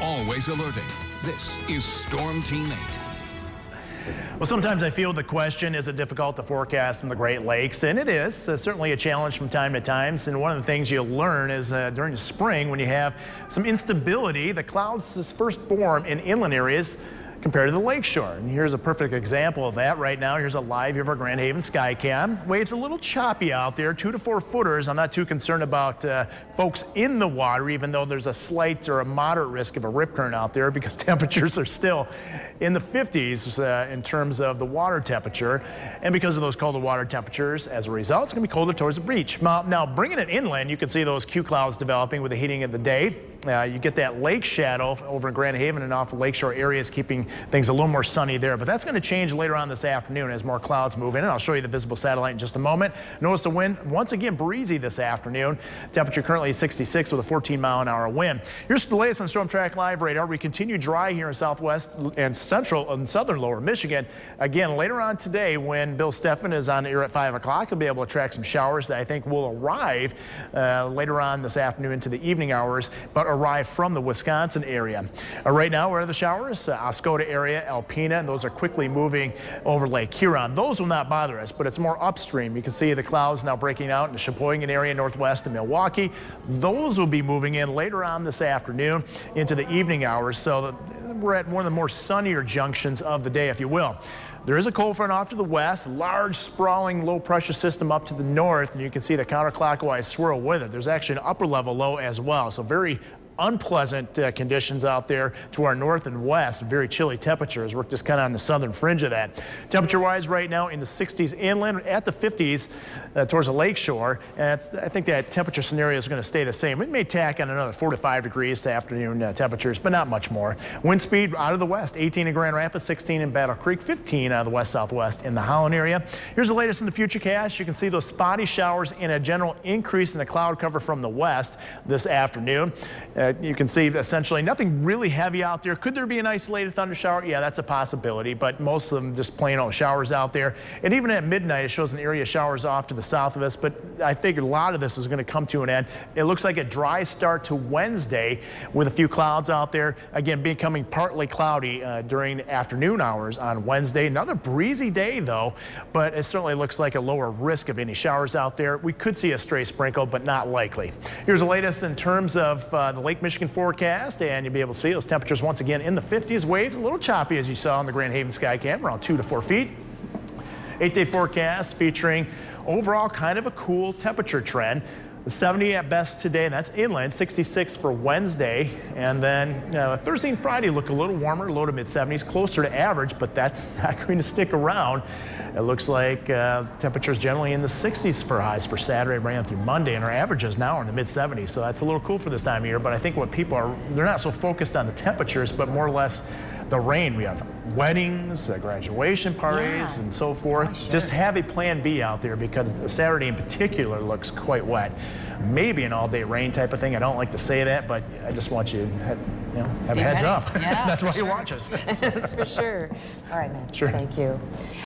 always alerting. This is Storm Team 8. Well, sometimes I feel the question, is it difficult to forecast in the Great Lakes? And it is certainly a challenge from time to time. And one of the things you'll learn is during the spring, when you have some instability, the clouds first form in inland areas compared to the lakeshore. And here's a perfect example of that right now. Here's a live view of our Grand Haven Skycam. Waves a little choppy out there, 2 to 4 footers. I'm not too concerned about folks in the water, even though there's a slight or a moderate risk of a rip current out there because temperatures are still in the 50s in terms of the water temperature. And because of those colder water temperatures, as a result, it's going to be colder towards the beach. Now, bringing it inland, you can see those Q clouds developing with the heating of the day. You get that lake shadow over in Grand Haven and off the lakeshore areas, keeping things a little more sunny there. But that's going to change later on this afternoon as more clouds move in. And I'll show you the visible satellite in just a moment. Notice the wind, once again, breezy this afternoon. Temperature currently 66 with a 14-mile-an-hour wind. Here's the latest on Storm Track Live radar. We continue dry here in southwest and central and southern lower Michigan. Again, later on today, when Bill Steffen is on the air at 5 o'clock, he'll be able to track some showers that I think will arrive later on this afternoon into the evening hours, but arrive from the Wisconsin area. Right now, where are the showers? Oscoda area, Alpena, and those are quickly moving over Lake Huron. Those will not bother us, but it's more upstream. You can see the clouds now breaking out in the Sheboygan area northwest of Milwaukee. Those will be moving in later on this afternoon into the evening hours, so we're at one of the more sunnier junctions of the day, if you will. There is a cold front off to the west, large sprawling low pressure system up to the north, and you can see the counterclockwise swirl with it. There's actually an upper level low as well, so very unpleasant conditions out there to our north and west. Very chilly temperatures. We're just kind of on the southern fringe of that. Temperature-wise right now in the 60s inland, at the 50s towards the lakeshore. And I think that temperature scenario is going to stay the same. It may tack on another 4 to 5 degrees to afternoon temperatures, but not much more. Wind speed out of the west, 18 in Grand Rapids, 16 in Battle Creek, 15 out of the west-southwest in the Holland area. Here's the latest in the Futurecast. You can see those spotty showers and a general increase in the cloud cover from the west this afternoon. You can see essentially nothing really heavy out there. Could there be an isolated thunder shower? Yeah, that's a possibility, but most of them just plain old showers out there. And even at midnight, it shows an area of showers off to the south of us, but I think a lot of this is going to come to an end. It looks like a dry start to Wednesday with a few clouds out there. Again, becoming partly cloudy during the afternoon hours on Wednesday. Another breezy day, though, but it certainly looks like a lower risk of any showers out there. We could see a stray sprinkle, but not likely. Here's the latest in terms of the Lake Michigan forecast, and you'll be able to see those temperatures once again in the 50s. Waves a little choppy, as you saw on the Grand Haven Skycam, around 2 to 4 feet. 8-day forecast featuring overall kind of a cool temperature trend. The 70 at best today, and that's inland, 66 for Wednesday. And then Thursday and Friday look a little warmer, low to mid 70s, closer to average, but that's not going to stick around. It looks like temperatures generally in the 60s for highs for Saturday, ran through Monday, and our averages now are in the mid 70s. So that's a little cool for this time of year, but I think what people are, they're not so focused on the temperatures, but more or less the rain. We have weddings, graduation parties, and so forth. Oh, sure. Just have a plan B out there because Saturday in particular looks quite wet. Maybe an all-day rain type of thing. I don't like to say that, but I just want you to have a heads up. Yeah, That's why you watch us. That's for sure. All right, man. Sure. Thank you.